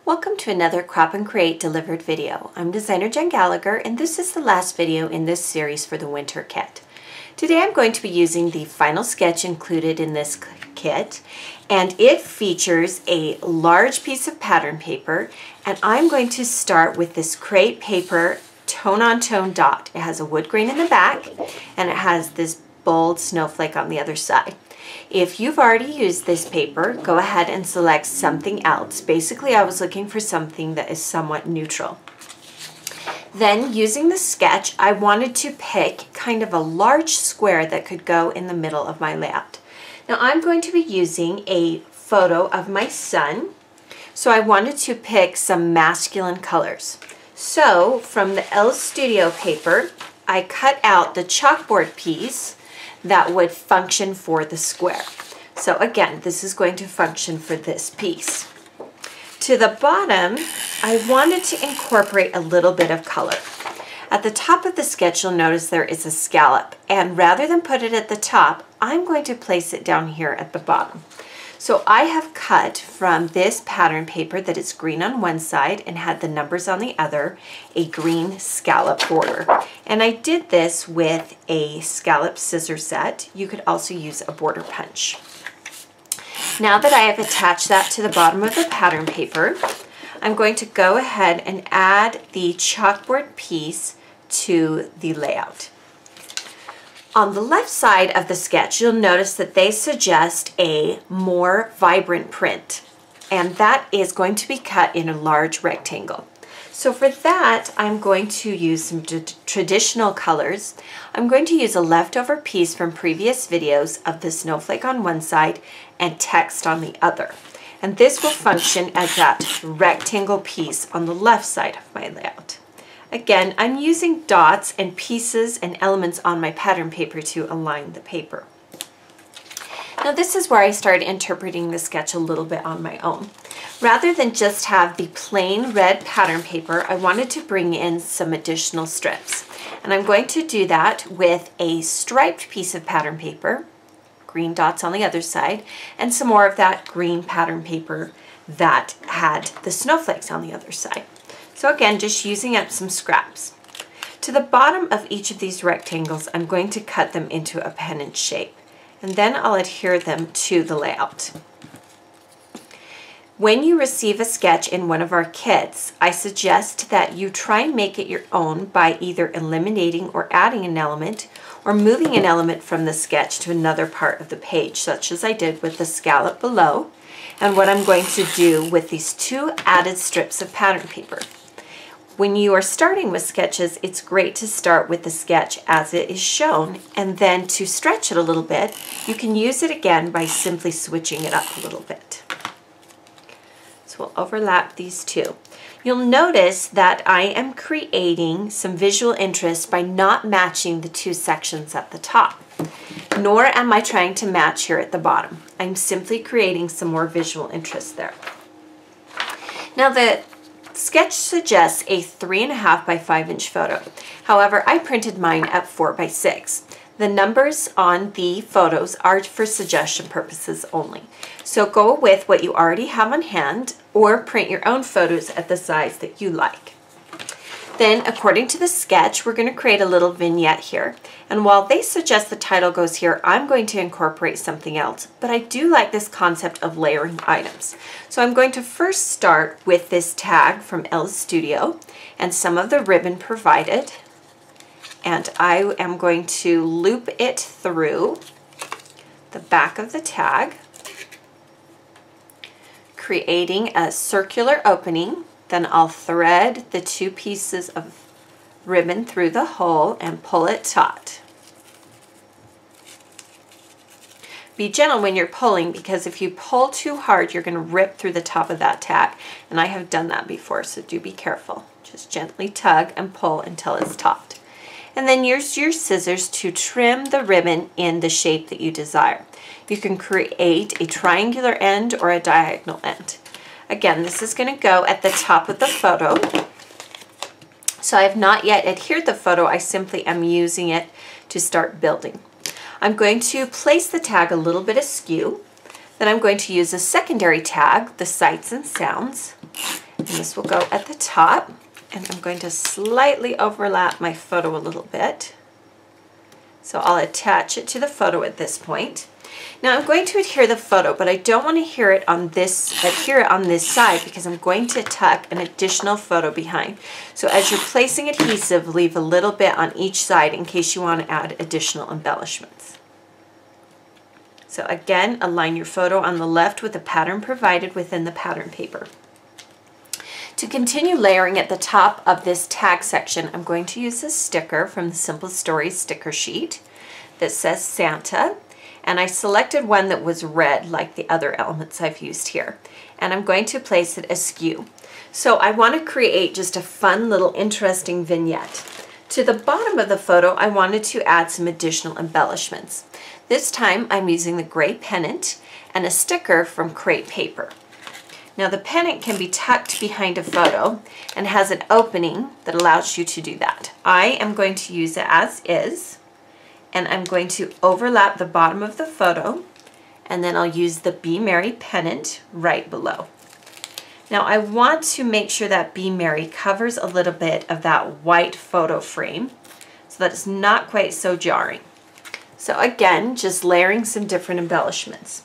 Welcome to another Crop and Create delivered video. I'm designer Jen Gallacher, and this is the last video in this series for the winter kit. Today I'm going to be using the final sketch included in this kit, and it features a large piece of pattern paper, and I'm going to start with this crepe paper tone-on-tone dot. It has a wood grain in the back, and it has this bold snowflake on the other side. If you've already used this paper, go ahead and select something else. Basically, I was looking for something that is somewhat neutral. Then, using the sketch, I wanted to pick kind of a large square that could go in the middle of my layout. Now, I'm going to be using a photo of my son, so I wanted to pick some masculine colors. So, from the Elle Studio paper, I cut out the chalkboard piece that would function for the square. So again, this is going to function for this piece. To the bottom, I wanted to incorporate a little bit of color. At the top of the sketch, you'll notice there is a scallop, and rather than put it at the top, I'm going to place it down here at the bottom. So I have cut from this pattern paper that is green on one side and had the numbers on the other, a green scallop border. And I did this with a scallop scissor set. You could also use a border punch. Now that I have attached that to the bottom of the pattern paper, I'm going to go ahead and add the chalkboard piece to the layout. On the left side of the sketch, you'll notice that they suggest a more vibrant print, and that is going to be cut in a large rectangle. So for that, I'm going to use some traditional colors. I'm going to use a leftover piece from previous videos of the snowflake on one side and text on the other. And this will function as that rectangle piece on the left side of my layout. Again, I'm using dots and pieces and elements on my pattern paper to align the paper. Now this is where I started interpreting the sketch a little bit on my own. Rather than just have the plain red pattern paper, I wanted to bring in some additional strips. And I'm going to do that with a striped piece of pattern paper, green dots on the other side, and some more of that green pattern paper that had the snowflakes on the other side. So again, just using up some scraps. To the bottom of each of these rectangles, I'm going to cut them into a pennant shape, and then I'll adhere them to the layout. When you receive a sketch in one of our kits, I suggest that you try and make it your own by either eliminating or adding an element or moving an element from the sketch to another part of the page, such as I did with the scallop below, and what I'm going to do with these two added strips of pattern paper. When you are starting with sketches, it's great to start with the sketch as it is shown, and then to stretch it a little bit, you can use it again by simply switching it up a little bit. So we'll overlap these two. You'll notice that I am creating some visual interest by not matching the two sections at the top, nor am I trying to match here at the bottom. I'm simply creating some more visual interest there. Now the sketch suggests a 3.5 by 5 inch photo. However, I printed mine at 4 by 6. The numbers on the photos are for suggestion purposes only. So go with what you already have on hand or print your own photos at the size that you like. Then, according to the sketch, we're going to create a little vignette here. And while they suggest the title goes here, I'm going to incorporate something else. But I do like this concept of layering items. So I'm going to first start with this tag from Elle Studio and some of the ribbon provided. And I am going to loop it through the back of the tag, creating a circular opening. Then I'll thread the two pieces of ribbon through the hole and pull it taut. Be gentle when you're pulling, because if you pull too hard, you're going to rip through the top of that tag. And I have done that before, so do be careful. Just gently tug and pull until it's taut. And then use your scissors to trim the ribbon in the shape that you desire. You can create a triangular end or a diagonal end. Again, this is going to go at the top of the photo. So I have not yet adhered the photo, I simply am using it to start building. I'm going to place the tag a little bit askew. Then I'm going to use a secondary tag, the sights and sounds, And this will go at the top. And I'm going to slightly overlap my photo a little bit. So I'll attach it to the photo at this point. Now I'm going to adhere the photo, but I don't want to adhere it on this side because I'm going to tuck an additional photo behind. So as you're placing adhesive, leave a little bit on each side in case you want to add additional embellishments. So again, align your photo on the left with the pattern provided within the pattern paper. To continue layering at the top of this tag section, I'm going to use this sticker from the Simple Stories sticker sheet that says Santa. And I selected one that was red like the other elements I've used here. And I'm going to place it askew. So I want to create just a fun little interesting vignette. To the bottom of the photo, I wanted to add some additional embellishments. This time I'm using the gray pennant and a sticker from crepe paper. Now the pennant can be tucked behind a photo and has an opening that allows you to do that. I am going to use it as is, and I'm going to overlap the bottom of the photo, and then I'll use the Be Merry pennant right below. Now I want to make sure that Be Merry covers a little bit of that white photo frame so that it's not quite so jarring. So again, just layering some different embellishments.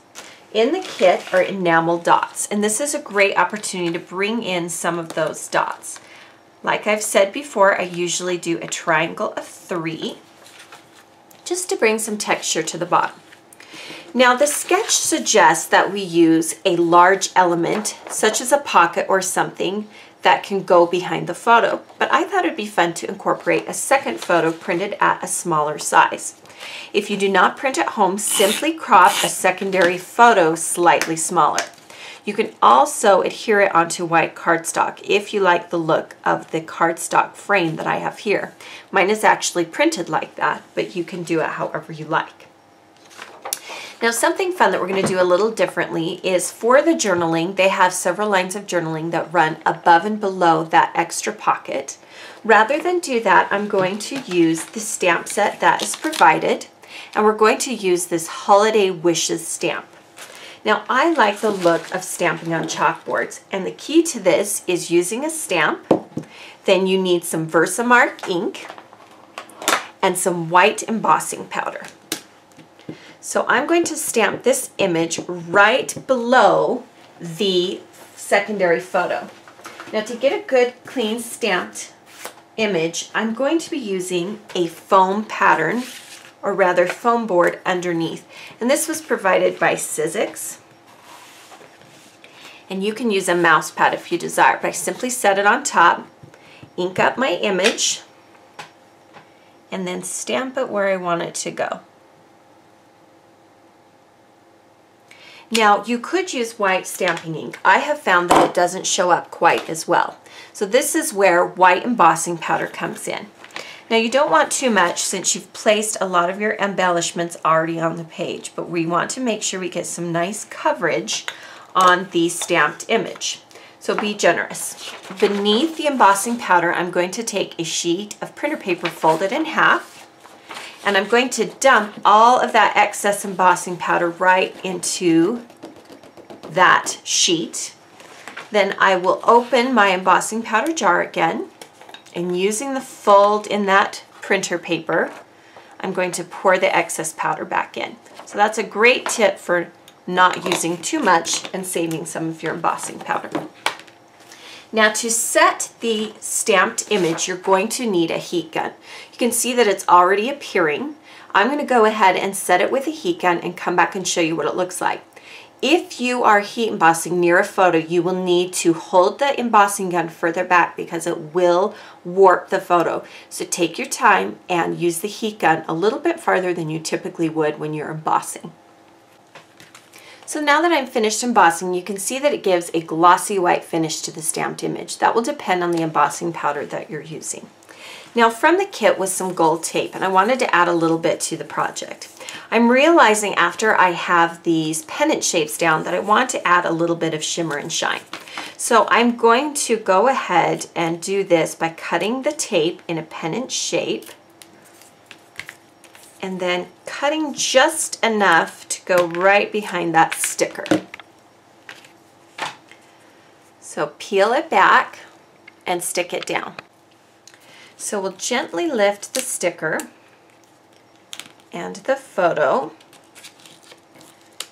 In the kit are enamel dots, and this is a great opportunity to bring in some of those dots. Like I've said before, I usually do a triangle of 3 just to bring some texture to the bottom. Now the sketch suggests that we use a large element such as a pocket or something that can go behind the photo, but I thought it'd be fun to incorporate a second photo printed at a smaller size. If you do not print at home, simply crop a secondary photo slightly smaller. You can also adhere it onto white cardstock if you like the look of the cardstock frame that I have here. Mine is actually printed like that, but you can do it however you like. Now something fun that we're going to do a little differently is for the journaling, they have several lines of journaling that run above and below that extra pocket. Rather than do that, I'm going to use the stamp set that is provided, and we're going to use this Holiday Wishes stamp. Now I like the look of stamping on chalkboards, and the key to this is using a stamp. Then you need some Versamark ink and some white embossing powder. So I'm going to stamp this image right below the secondary photo. Now to get a good clean stamped image, I'm going to be using a foam pattern, or rather foam board underneath. And this was provided by Sizzix. And you can use a mouse pad if you desire, but I simply set it on top, ink up my image, and then stamp it where I want it to go. Now you could use white stamping ink. I have found that it doesn't show up quite as well. So this is where white embossing powder comes in. Now you don't want too much since you've placed a lot of your embellishments already on the page, but we want to make sure we get some nice coverage on the stamped image. So be generous. Beneath the embossing powder, I'm going to take a sheet of printer paper folded in half, and I'm going to dump all of that excess embossing powder right into that sheet. Then I will open my embossing powder jar again, and using the fold in that printer paper, I'm going to pour the excess powder back in. So that's a great tip for not using too much and saving some of your embossing powder. Now to set the stamped image, you're going to need a heat gun. You can see that it's already appearing. I'm going to go ahead and set it with a heat gun and come back and show you what it looks like. If you are heat embossing near a photo, you will need to hold the embossing gun further back because it will warp the photo. So take your time and use the heat gun a little bit farther than you typically would when you're embossing. So now that I'm finished embossing, you can see that it gives a glossy white finish to the stamped image. That will depend on the embossing powder that you're using. Now from the kit was some gold tape, and I wanted to add a little bit to the project. I'm realizing after I have these pennant shapes down that I want to add a little bit of shimmer and shine. So I'm going to go ahead and do this by cutting the tape in a pennant shape, and then cutting just enough to go right behind that sticker. So peel it back and stick it down. So we'll gently lift the sticker and the photo.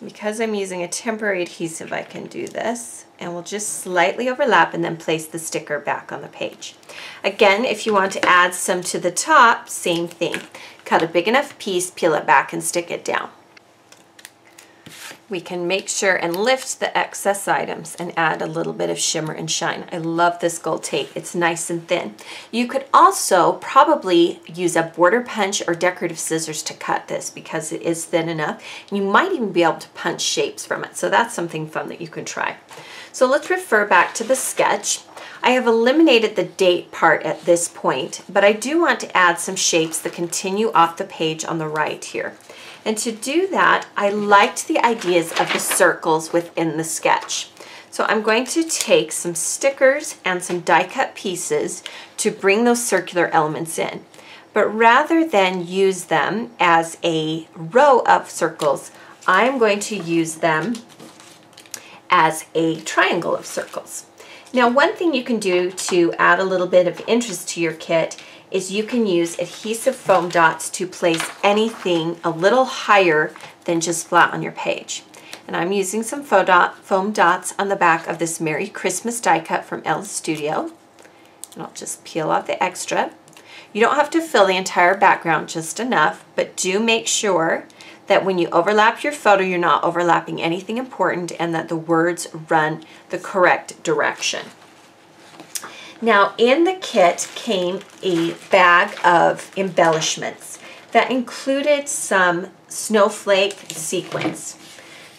Because I'm using a temporary adhesive, I can do this. And we'll just slightly overlap and then place the sticker back on the page. Again, if you want to add some to the top, same thing. Cut a big enough piece, peel it back, and stick it down. We can make sure and lift the excess items and add a little bit of shimmer and shine. I love this gold tape. It's nice and thin. You could also probably use a border punch or decorative scissors to cut this because it is thin enough. You might even be able to punch shapes from it. So that's something fun that you can try. So let's refer back to the sketch. I have eliminated the date part at this point, but I do want to add some shapes that continue off the page on the right here. And to do that, I liked the ideas of the circles within the sketch. So I'm going to take some stickers and some die cut pieces to bring those circular elements in. But rather than use them as a row of circles, I'm going to use them as a triangle of circles. Now, one thing you can do to add a little bit of interest to your kit is you can use adhesive foam dots to place anything a little higher than just flat on your page. And I'm using some foam dots on the back of this Merry Christmas die cut from Ella's Studio. And I'll just peel off the extra. You don't have to fill the entire background, just enough, but do make sure that when you overlap your photo, you're not overlapping anything important and that the words run the correct direction. Now, in the kit came a bag of embellishments that included some snowflake sequins.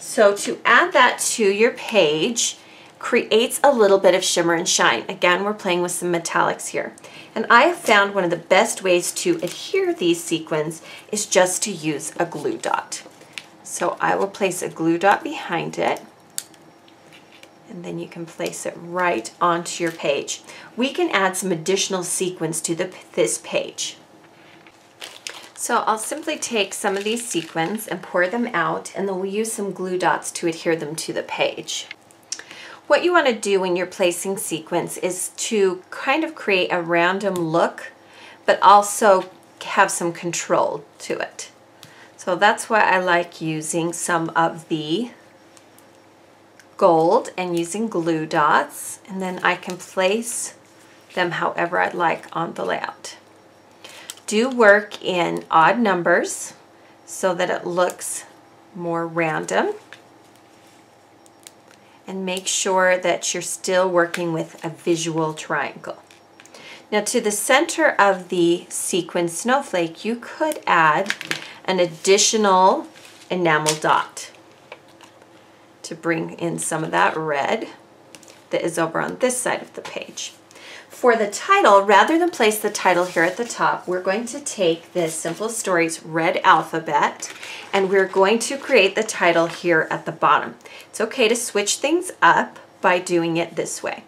So to add that to your page creates a little bit of shimmer and shine. Again, we're playing with some metallics here. And I have found one of the best ways to adhere these sequins is just to use a glue dot. So I will place a glue dot behind it. And then you can place it right onto your page. We can add some additional sequins to this page. So I'll simply take some of these sequins and pour them out, and then we'll use some glue dots to adhere them to the page. What you want to do when you're placing sequins is to kind of create a random look, but also have some control to it. So that's why I like using some of the gold and using glue dots, and then I can place them however I'd like on the layout. Do work in odd numbers so that it looks more random, and make sure that you're still working with a visual triangle. Now, to the center of the sequin snowflake, you could add an additional enamel dot to bring in some of that red that is over on this side of the page. For the title, rather than place the title here at the top, we're going to take this Simple Stories red alphabet and we're going to create the title here at the bottom. It's okay to switch things up by doing it this way.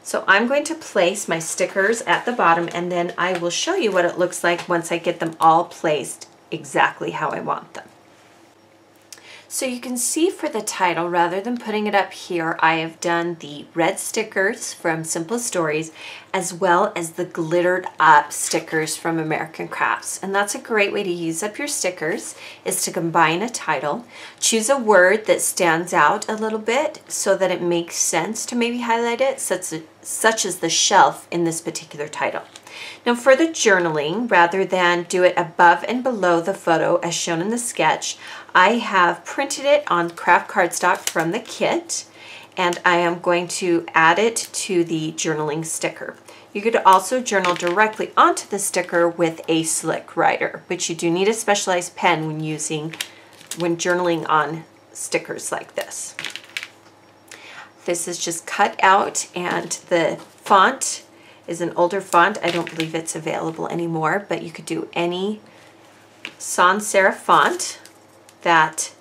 So I'm going to place my stickers at the bottom, and then I will show you what it looks like once I get them all placed exactly how I want them. So you can see for the title, rather than putting it up here, I have done the red stickers from Simple Stories as well as the glittered up stickers from American Crafts. And that's a great way to use up your stickers, is to combine a title. Choose a word that stands out a little bit so that it makes sense to maybe highlight it, such as the shelf in this particular title. Now for the journaling, rather than do it above and below the photo as shown in the sketch, I have printed it on craft cardstock from the kit, and I am going to add it to the journaling sticker. You could also journal directly onto the sticker with a slick writer, but you do need a specialized pen when journaling on stickers like this. This is just cut out, and the font is an older font. I don't believe it's available anymore, but you could do any sans serif font that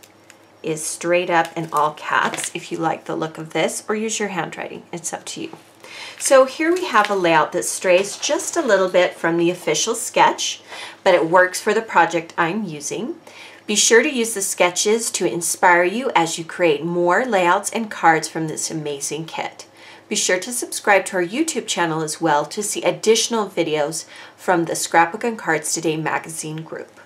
is straight up in all caps if you like the look of this, or use your handwriting. It's up to you. So here we have a layout that strays just a little bit from the official sketch, but it works for the project I'm using. Be sure to use the sketches to inspire you as you create more layouts and cards from this amazing kit. Be sure to subscribe to our YouTube channel as well to see additional videos from the Scrapbook and Cards Today magazine group.